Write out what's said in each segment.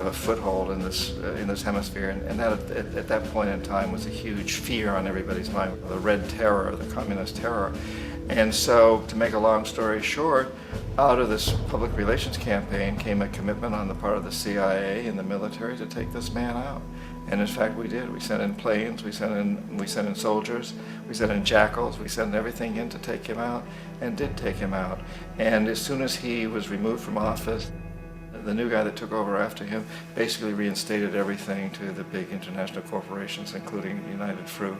a foothold in this hemisphere, and that at that point in time was a huge fear on everybody's mind, the Red Terror, the communist terror. And so, to make a long story short, out of this public relations campaign came a commitment on the part of the CIA and the military to take this man out. And in fact, we did. We sent in planes, we sent in soldiers, we sent in jackals, we sent everything in to take him out, and did take him out. And as soon as he was removed from office, the new guy that took over after him basically reinstated everything to the big international corporations, including United Fruit.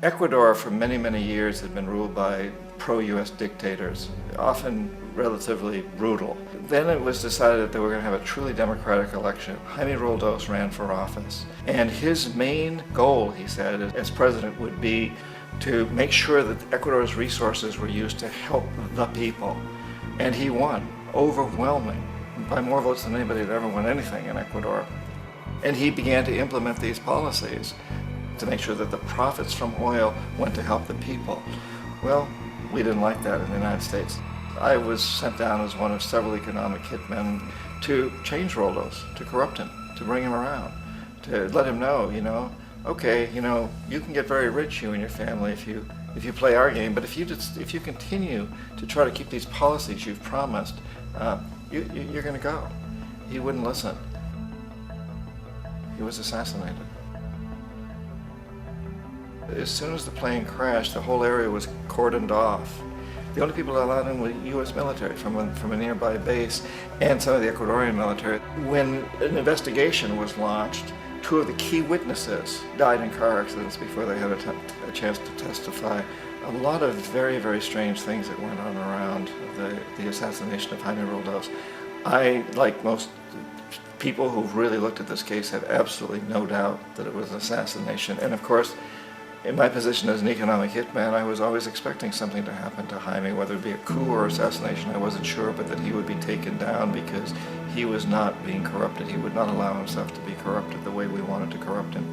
Ecuador for many, many years had been ruled by pro-US dictators, often relatively brutal. Then it was decided that they were going to have a truly democratic election. Jaime Roldos ran for office, and his main goal, he said, as president would be to make sure that Ecuador's resources were used to help the people. And he won, overwhelming, by more votes than anybody had ever won anything in Ecuador. And he began to implement these policies to make sure that the profits from oil went to help the people. Well, we didn't like that in the United States. I was sent down as one of several economic hitmen to change Roldos, to corrupt him, to bring him around, to let him know, okay, you can get very rich, you and your family, if you play our game, but if you continue to try to keep these policies you've promised, you're going to go. He wouldn't listen. He was assassinated. As soon as the plane crashed, the whole area was cordoned off. The only people allowed in were U.S. military from a nearby base and some of the Ecuadorian military. When an investigation was launched, two of the key witnesses died in car accidents before they had a chance to testify. A lot of very, very strange things that went on around the assassination of Jaime Roldos. I, like most people who've really looked at this case, have absolutely no doubt that it was an assassination. And of course, in my position as an economic hitman, I was always expecting something to happen to Jaime, whether it be a coup or assassination, I wasn't sure, but that he would be taken down because he was not being corrupted. He would not allow himself to be corrupted the way we wanted to corrupt him.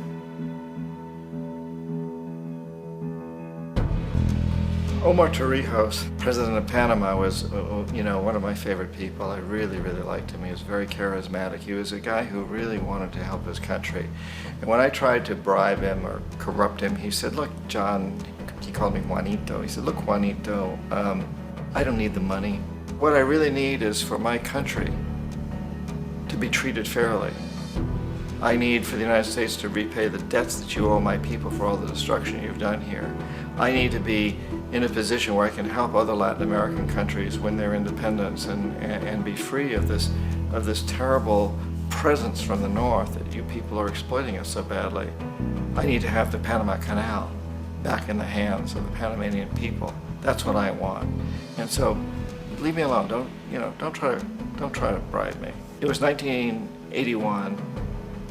Omar Torrijos, president of Panama, was one of my favorite people. I really, really liked him. He was very charismatic. He was a guy who really wanted to help his country. And when I tried to bribe him or corrupt him, he said, look, John, he called me Juanito. He said, look, Juanito, I don't need the money. What I really need is for my country to be treated fairly. I need for the United States to repay the debts that you owe my people for all the destruction you've done here. I need to be in a position where I can help other Latin American countries win their independence and be free of this terrible presence from the north that you people are exploiting us so badly. I need to have the Panama Canal back in the hands of the Panamanian people. That's what I want. And so, leave me alone. Don't try to bribe me. It was 1981,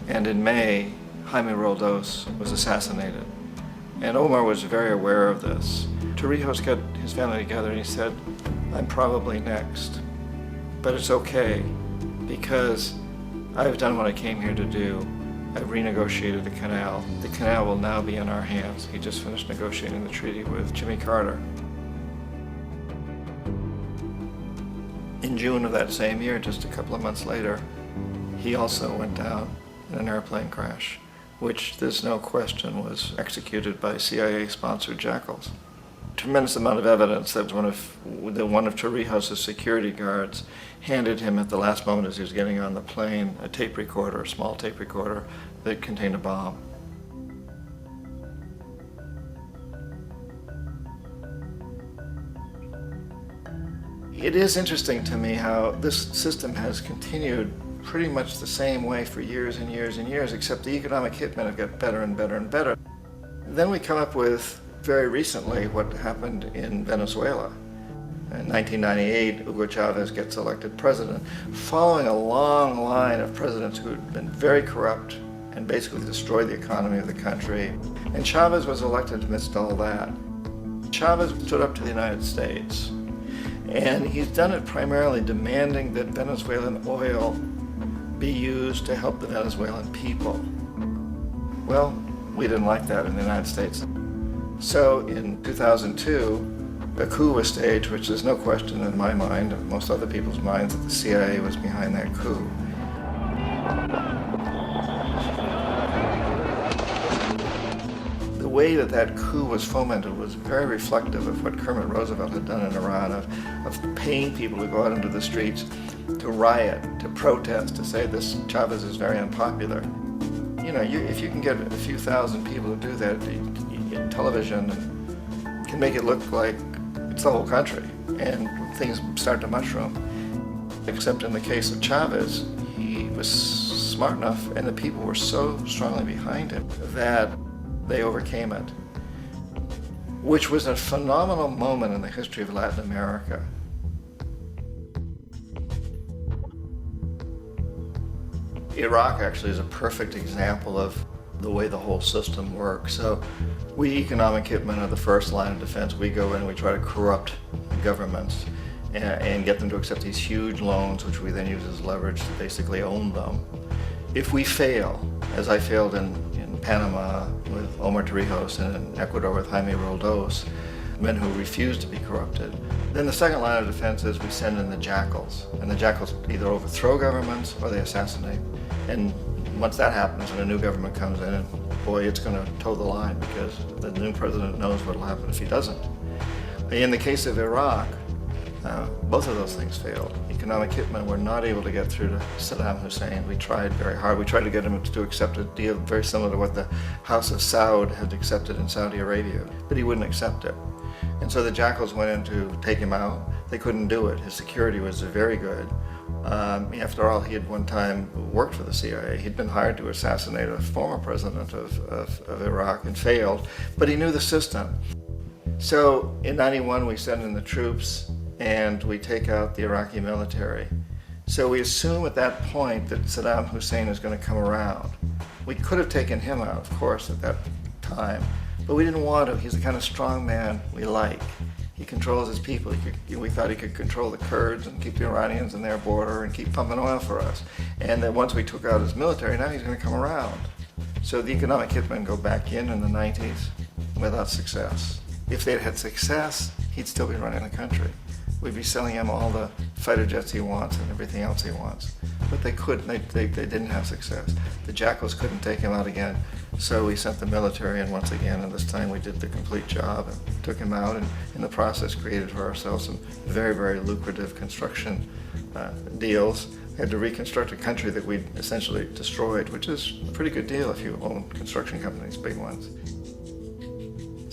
and in May, Jaime Roldos was assassinated. And Omar was very aware of this. Torrijos got his family together and he said, I'm probably next, but it's okay because I've done what I came here to do. I've renegotiated the canal. The canal will now be in our hands. He just finished negotiating the treaty with Jimmy Carter. In June of that same year, just a couple of months later, he also went down in an airplane crash, which there's no question was executed by CIA-sponsored jackals. Tremendous amount of evidence that one of Torrijos' security guards handed him at the last moment as he was getting on the plane a tape recorder, a small tape recorder that contained a bomb. It is interesting to me how this system has continued pretty much the same way for years and years and years, except the economic hitmen have got better and better and better. Then we come up with, very recently, what happened in Venezuela. In 1998, Hugo Chavez gets elected president, following a long line of presidents who had been very corrupt and basically destroyed the economy of the country. And Chavez was elected amidst all that. Chavez stood up to the United States, and he's done it primarily demanding that Venezuelan oil be used to help the Venezuelan people. Well, we didn't like that in the United States. So in 2002, a coup was staged, which there's no question in my mind, and most other people's minds, that the CIA was behind that coup. The way that that coup was fomented was very reflective of what Kermit Roosevelt had done in Iran, of paying people to go out into the streets, to riot, to protest, to say this Chavez is very unpopular. You know, if you can get a few thousand people to do that, television can make it look like it's the whole country, and things start to mushroom. Except in the case of Chavez, he was smart enough, and the people were so strongly behind him that they overcame it, which was a phenomenal moment in the history of Latin America. Iraq actually is a perfect example of the way the whole system works. So we economic hitmen are the first line of defense. We go in and we try to corrupt governments and get them to accept these huge loans, which we then use as leverage to basically own them. If we fail, as I failed in Panama with Omar Torrijos and in Ecuador with Jaime Roldos, men who refuse to be corrupted, then the second line of defense is we send in the jackals. And the jackals either overthrow governments or they assassinate. And once that happens and a new government comes in, and boy, it's going to toe the line, because the new president knows what will happen if he doesn't. In the case of Iraq, both of those things failed. Economic hitmen were not able to get through to Saddam Hussein. We tried very hard. We tried to get him to accept a deal very similar to what the House of Saud had accepted in Saudi Arabia, but he wouldn't accept it. And so the jackals went in to take him out. They couldn't do it. His security was very good. After all, he had one time worked for the CIA. He'd been hired to assassinate a former president of Iraq and failed, but he knew the system. So in '91, we send in the troops and we take out the Iraqi military. So we assume at that point that Saddam Hussein is going to come around. We could have taken him out, of course, at that time, but we didn't want to. He's the kind of strong man we like. He controls his people. We thought he could control the Kurds and keep the Iranians in their border and keep pumping oil for us. And then once we took out his military, now he's going to come around. So the economic hitmen go back in the 90s without success. If they'd had success, he'd still be running the country. We'd be selling him all the fighter jets he wants and everything else he wants. But they couldn't, they didn't have success. The jackals couldn't take him out again, so we sent the military in once again, and this time we did the complete job and took him out, and in the process created for ourselves some very, very lucrative construction deals. We had to reconstruct a country that we'd essentially destroyed, which is a pretty good deal if you own construction companies, big ones.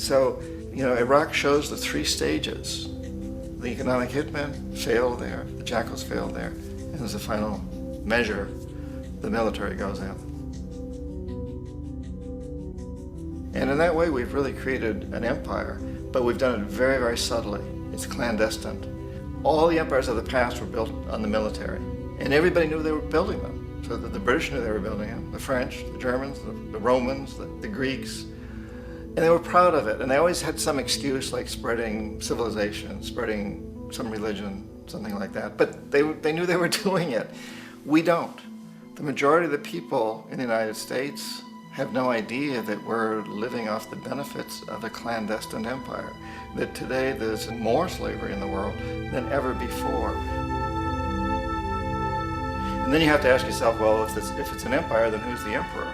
So, you know, Iraq shows the three stages. The economic hitmen failed there, the jackals failed there, and as a final measure, the military goes in. And in that way, we've really created an empire, but we've done it very, very subtly. It's clandestine. All the empires of the past were built on the military, and everybody knew they were building them. So that the British knew they were building them, the French, the Germans, the Romans, the Greeks, and they were proud of it. And they always had some excuse, like spreading civilization, spreading some religion, something like that. But they knew they were doing it. We don't. The majority of the people in the United States have no idea that we're living off the benefits of a clandestine empire. That today there's more slavery in the world than ever before. And then you have to ask yourself, well, if it's an empire, then who's the emperor?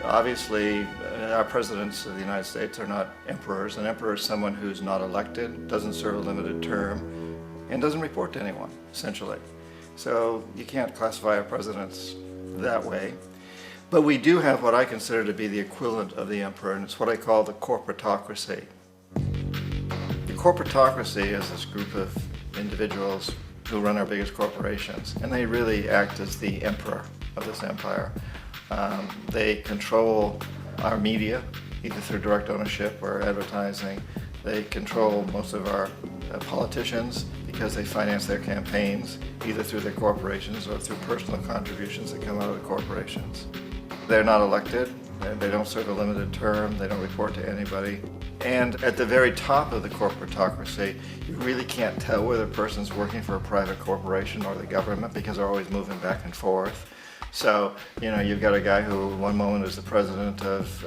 Obviously, our presidents of the United States are not emperors. An emperor is someone who's not elected, doesn't serve a limited term, and doesn't report to anyone, essentially. So you can't classify our presidents that way. But we do have what I consider to be the equivalent of the emperor, and it's what I call the corporatocracy. The corporatocracy is this group of individuals who run our biggest corporations, and they really act as the emperor of this empire. They control our media, either through direct ownership or advertising. They control most of our politicians because they finance their campaigns, either through their corporations or through personal contributions that come out of the corporations. They're not elected, they don't serve a limited term, they don't report to anybody. And at the very top of the corporatocracy, you really can't tell whether a person's working for a private corporation or the government because they're always moving back and forth. So, you've got a guy who one moment is the president of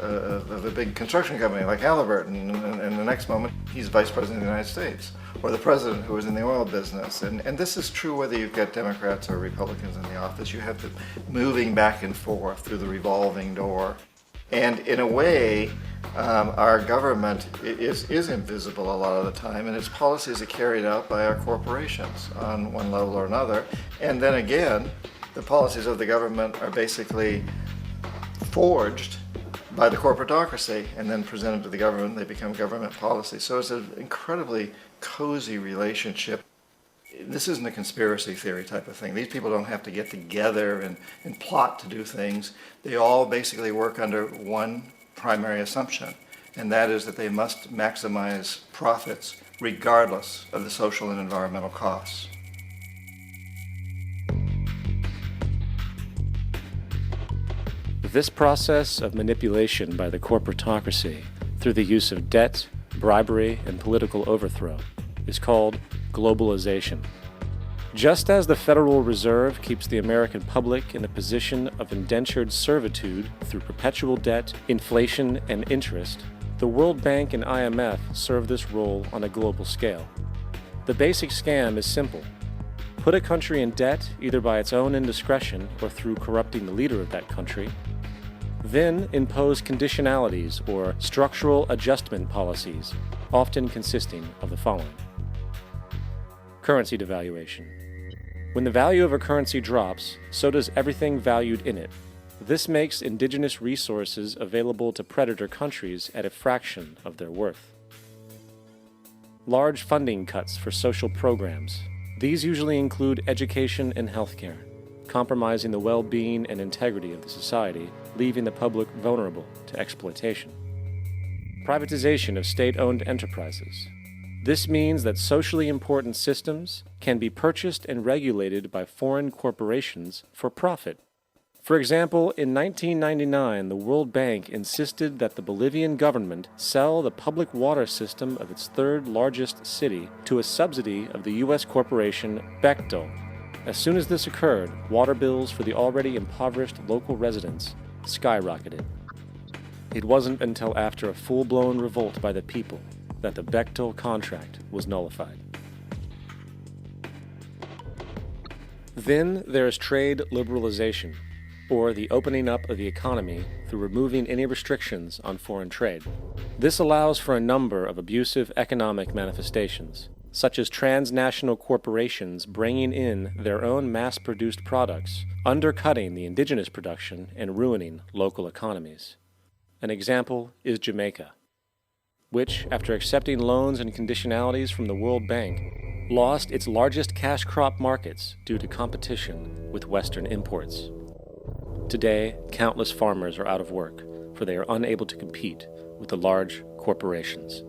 a big construction company like Halliburton, and the next moment he's vice president of the United States, or the president who is in the oil business. And this is true whether you've got Democrats or Republicans in the office. You have the moving back and forth through the revolving door. And in a way, our government is invisible a lot of the time, and its policies are carried out by our corporations on one level or another. And then again, the policies of the government are basically forged by the corporatocracy and then presented to the government. They become government policy. So it's an incredibly cozy relationship. This isn't a conspiracy theory type of thing. These people don't have to get together and plot to do things. They all basically work under one primary assumption, and that is that they must maximize profits regardless of the social and environmental costs. This process of manipulation by the corporatocracy through the use of debt, bribery, and political overthrow is called globalization. Just as the Federal Reserve keeps the American public in a position of indentured servitude through perpetual debt, inflation, and interest, the World Bank and IMF serve this role on a global scale. The basic scam is simple. Put a country in debt either by its own indiscretion or through corrupting the leader of that country, then impose conditionalities or structural adjustment policies, often consisting of the following. Currency devaluation. When the value of a currency drops, so does everything valued in it. This makes indigenous resources available to predator countries at a fraction of their worth. Large funding cuts for social programs. These usually include education and healthcare, compromising the well-being and integrity of the society, leaving the public vulnerable to exploitation. Privatization of state-owned enterprises. This means that socially important systems can be purchased and regulated by foreign corporations for profit. For example, in 1999, the World Bank insisted that the Bolivian government sell the public water system of its third largest city to a subsidy of the U.S. corporation Bechtel. As soon as this occurred, water bills for the already impoverished local residents skyrocketed. It wasn't until after a full-blown revolt by the people that the Bechtel contract was nullified. Then there is trade liberalization, or the opening up of the economy through removing any restrictions on foreign trade. This allows for a number of abusive economic manifestations, such as transnational corporations bringing in their own mass-produced products, undercutting the indigenous production and ruining local economies. An example is Jamaica, which, after accepting loans and conditionalities from the World Bank, lost its largest cash crop markets due to competition with Western imports. Today, countless farmers are out of work, for they are unable to compete with the large corporations.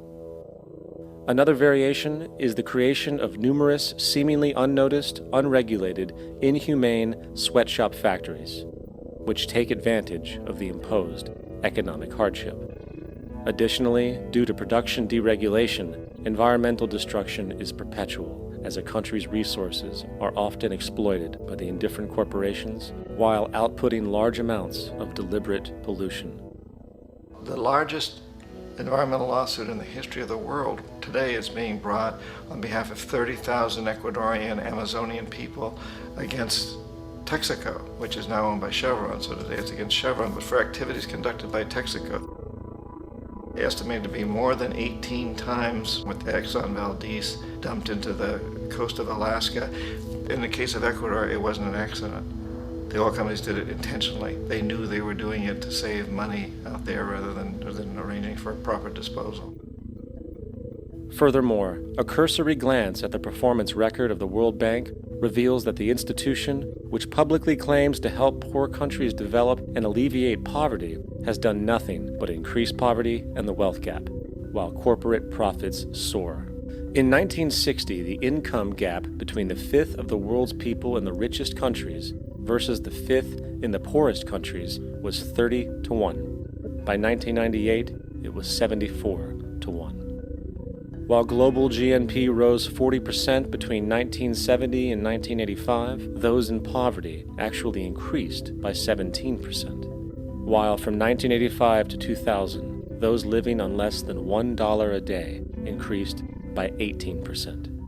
Another variation is the creation of numerous seemingly unnoticed, unregulated, inhumane sweatshop factories, which take advantage of the imposed economic hardship. Additionally, due to production deregulation, environmental destruction is perpetual, as a country's resources are often exploited by the indifferent corporations while outputting large amounts of deliberate pollution. The largest environmental lawsuit in the history of the world today is being brought on behalf of 30,000 Ecuadorian Amazonian people against Texaco, which is now owned by Chevron. So today it's against Chevron, but for activities conducted by Texaco. Estimated to be more than 18 times what the Exxon Valdez dumped into the coast of Alaska. In the case of Ecuador, it wasn't an accident. The oil companies did it intentionally. They knew they were doing it to save money out there rather than arranging for proper disposal. Furthermore, a cursory glance at the performance record of the World Bank reveals that the institution, which publicly claims to help poor countries develop and alleviate poverty, has done nothing but increase poverty and the wealth gap, while corporate profits soar. In 1960, the income gap between the fifth of the world's people in the richest countries versus the fifth in the poorest countries was 30 to 1. By 1998, it was 74 to 1. While global GNP rose 40% between 1970 and 1985, those in poverty actually increased by 17%. While from 1985 to 2000, those living on less than $1 a day increased by 18%.